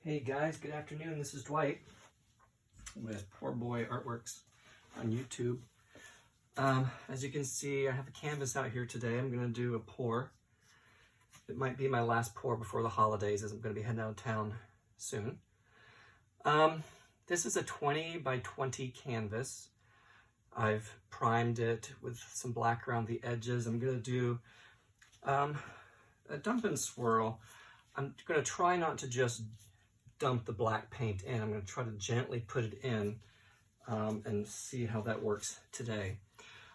Hey guys, good afternoon. This is Dwight with Poor Boy Artworks on YouTube. As you can see, I have a canvas out here today. I'm going to do a pour. It might be my last pour before the holidays, as I'm going to be heading out of town soon. This is a 20 by 20 canvas. I've primed it with some black around the edges. I'm going to do a dump and swirl. I'm going to try not to just dump the black paint in. I'm going to try to gently put it in and see how that works today.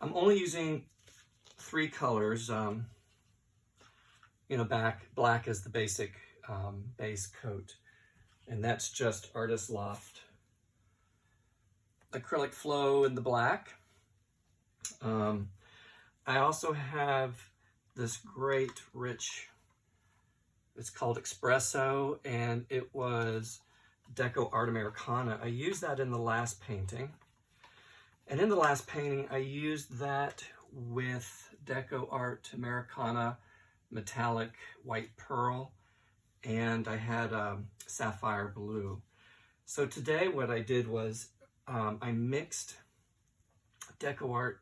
I'm only using 3 colors. Black is the basic base coat, and that's just Artist Loft acrylic flow in the black. I also have this great rich, it's called Espresso, and it was Deco Art Americana. I used that in the last painting. And in the last painting, I used that with Deco Art Americana metallic white pearl, and I had sapphire blue. So today what I did was I mixed Deco Art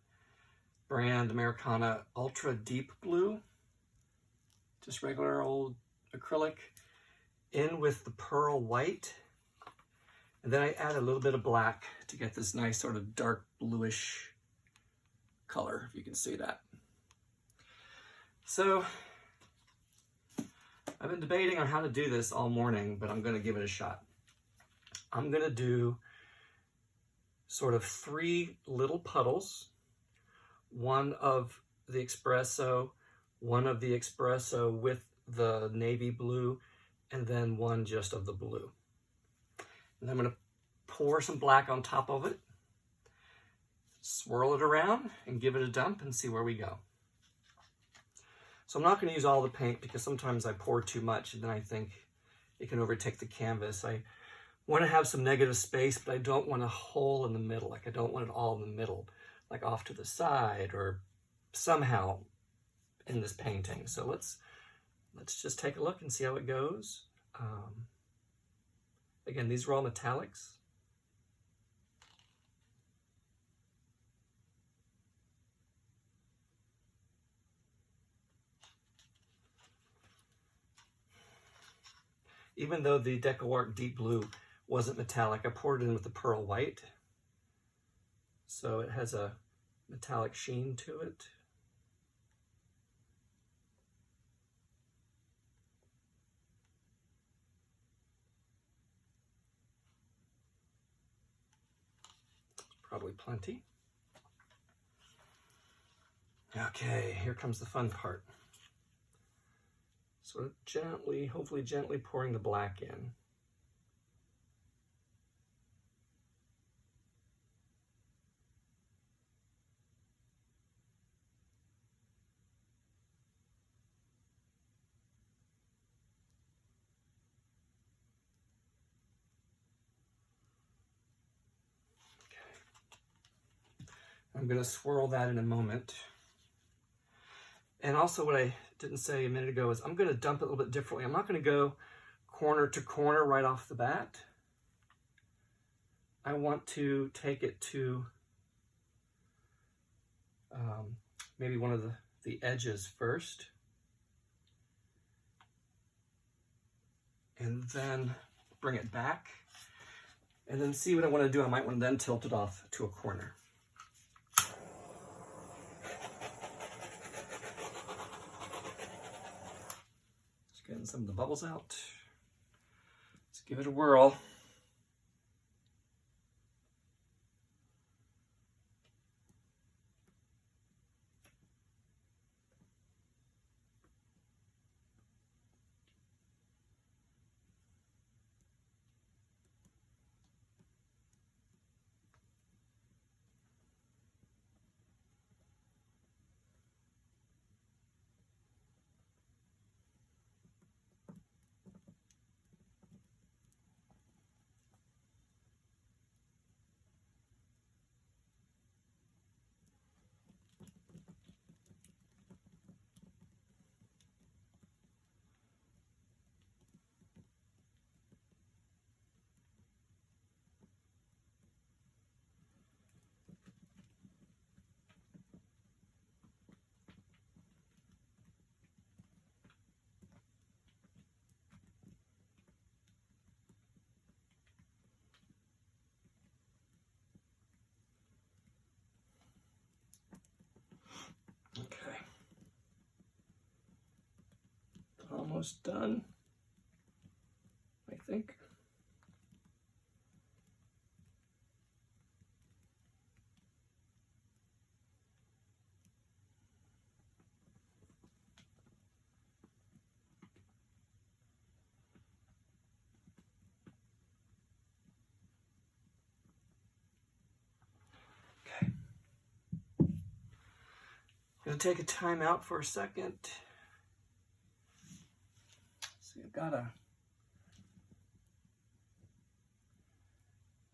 brand Americana Ultra Deep Blue, just regular old acrylic, in with the pearl white, and then I add a little bit of black to get this nice sort of dark bluish color, if you can see that. So I've been debating on how to do this all morning, but I'm going to give it a shot. I'm going to do sort of 3 little puddles, one of the espresso, one of the espresso with the navy blue, and then one just of the blue. And I'm going to pour some black on top of it, swirl it around, and give it a dump and see where we go. So I'm not going to use all the paint because sometimes I pour too much and then I think it can overtake the canvas. I want to have some negative space, but I don't want a hole in the middle. Like, I don't want it all in the middle, like off to the side or somehow in this painting. So let's just take a look and see how it goes. Again, these are all metallics. Even though the Deco Art Deep Blue wasn't metallic, I poured it in with the pearl white, so it has a metallic sheen to it. Probably plenty. Okay, here comes the fun part. Sort of gently, hopefully gently pouring the black in. I'm going to swirl that in a moment. And also what I didn't say a minute ago is I'm going to dump it a little bit differently. I'm not going to go corner to corner right off the bat. I want to take it to maybe one of the edges first. And then bring it back. And then see what I want to do. I might want to then tilt it off to a corner. Getting some of the bubbles out. Let's give it a whirl. almost done, I think. Okay. I'm going to take a time out for a second. See, I've got a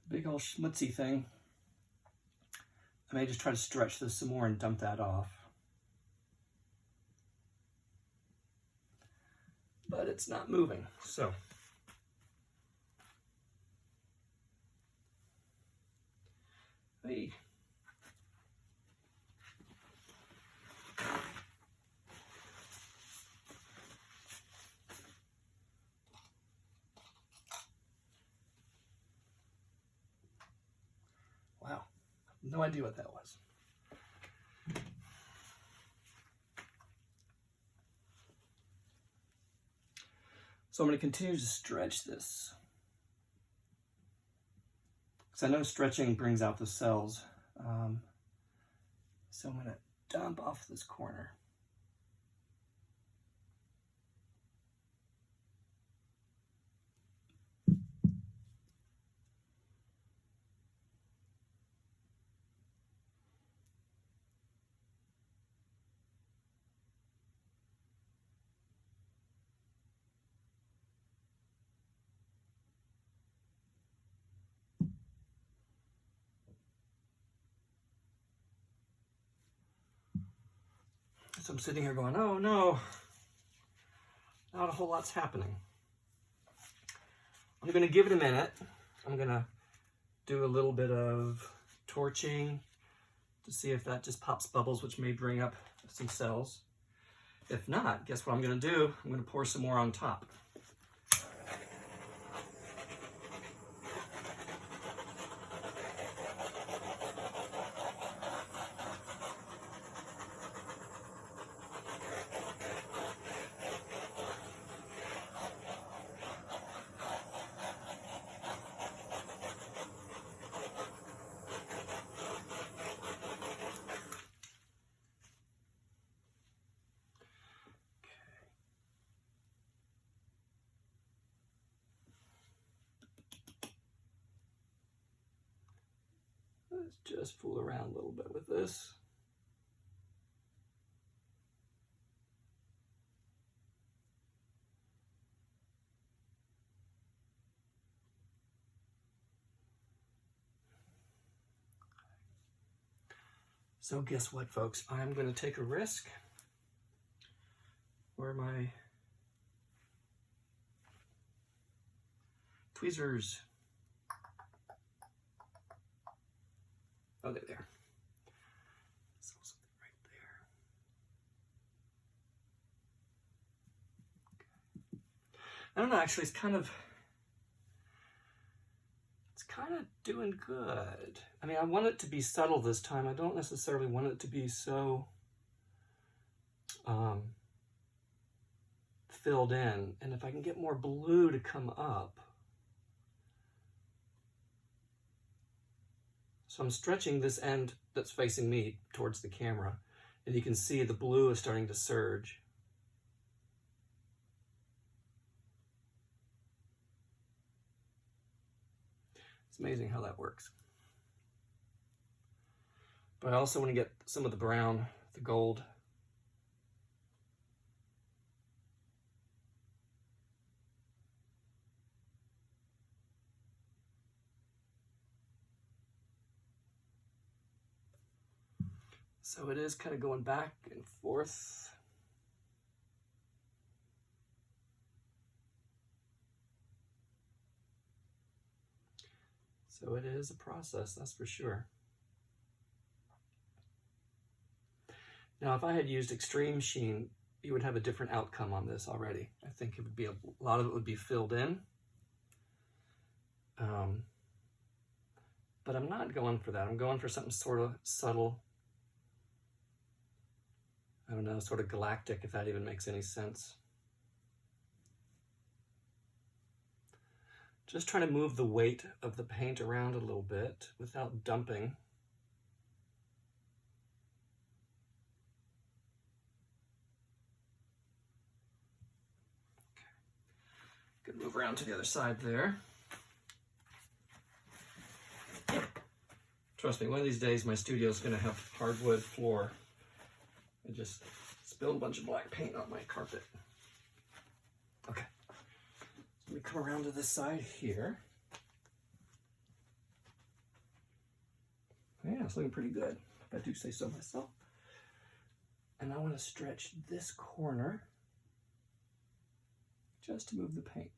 big old schmutzy thing. I may just try to stretch this some more and dump that off. But it's not moving, so. Hey. Wow, no idea what that was. So I'm going to continue to stretch this, because I know stretching brings out the cells. So I'm going to dump off this corner. So I'm sitting here going, oh no, not a whole lot's happening. I'm going to give it a minute. I'm going to do a little bit of torching to see if that just pops bubbles, which may bring up some cells. If not, guess what I'm going to do? I'm going to pour some more on top. Let's just fool around a little bit with this. So guess what, folks? I'm going to take a risk. Where are my tweezers? Oh, they're there. So something right there. Okay. I don't know, actually, it's kind of doing good. I mean, I want it to be subtle this time. I don't necessarily want it to be so filled in. And if I can get more blue to come up. So I'm stretching this end that's facing me towards the camera, and you can see the blue is starting to surge. It's amazing how that works. But I also want to get some of the brown, the gold. So it is kind of going back and forth. So it is a process, that's for sure. Now, if I had used extreme sheen, you would have a different outcome on this already. I think it would be a lot of it would be filled in. But I'm not going for that. I'm going for something sort of subtle. I don't know, sort of galactic, if that even makes any sense. Just trying to move the weight of the paint around a little bit without dumping. Good, move around to the other side there. Trust me, one of these days my studio is going to have hardwood floor. I just spilled a bunch of black paint on my carpet. Okay, let me come around to this side here. Yeah, it's looking pretty good, if I do say so myself. And I want to stretch this corner just to move the paint.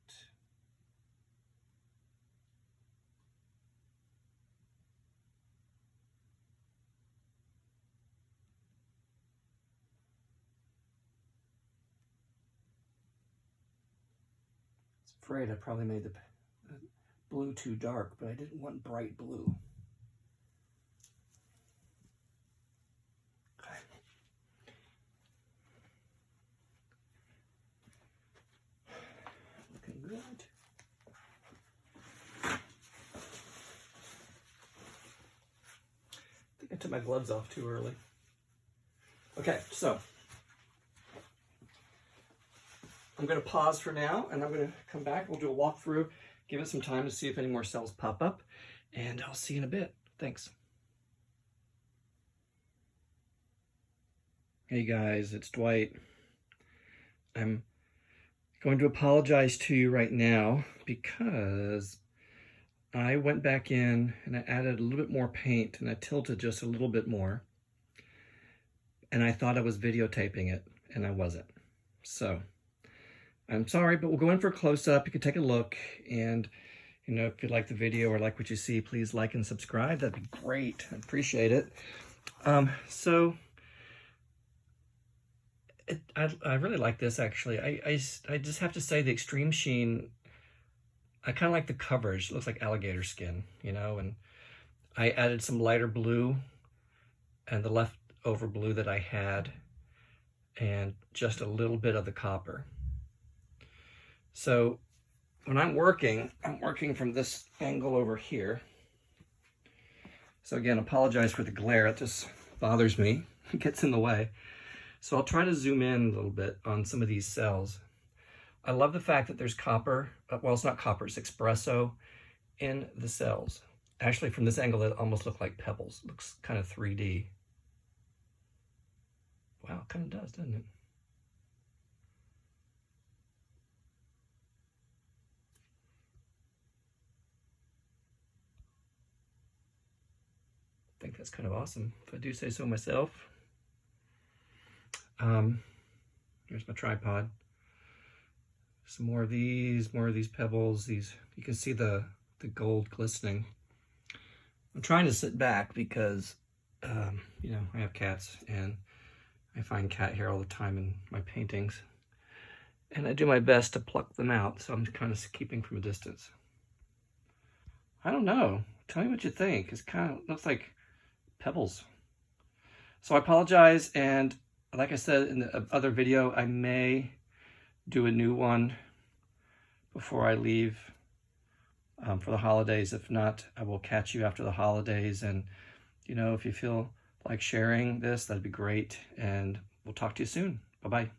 I was afraid I probably made the blue too dark, but I didn't want bright blue. Okay. Looking good. I think I took my gloves off too early. Okay, so I'm going to pause for now, and I'm going to come back. We'll do a walkthrough, give it some time to see if any more cells pop up, and I'll see you in a bit. Thanks. Hey guys, it's Dwight. I'm going to apologize to you right now because I went back in and I added a little bit more paint and I tilted just a little bit more. And I thought I was videotaping it, and I wasn't. So I'm sorry, but we'll go in for a close-up. You can take a look, and you know, if you like the video or like what you see, please like and subscribe. That'd be great. I appreciate it. I really like this, actually. I just have to say the extreme sheen, I kind of like the coverage. It looks like alligator skin, you know, and I added some lighter blue and the leftover blue that I had, and just a little bit of the copper. So when I'm working from this angle over here. So again, apologize for the glare. It just bothers me. It gets in the way. So I'll try to zoom in a little bit on some of these cells. I love the fact that there's copper. Well, it's not copper, it's espresso in the cells. Actually, from this angle, it almost looks like pebbles. It looks kind of 3D. Wow, it kind of does, doesn't it? I think that's kind of awesome, if I do say so myself. Here's my tripod. Some more of these pebbles. These, you can see the gold glistening. I'm trying to sit back because, you know, I have cats and I find cat hair all the time in my paintings. And I do my best to pluck them out, so I'm kind of keeping from a distance. I don't know. Tell me what you think. It's kind of looks like pebbles. So I apologize, and like I said in the other video, I may do a new one before I leave for the holidays. If not, I will catch you after the holidays. And, you know, if you feel like sharing this, that'd be great. And we'll talk to you soon. Bye-bye.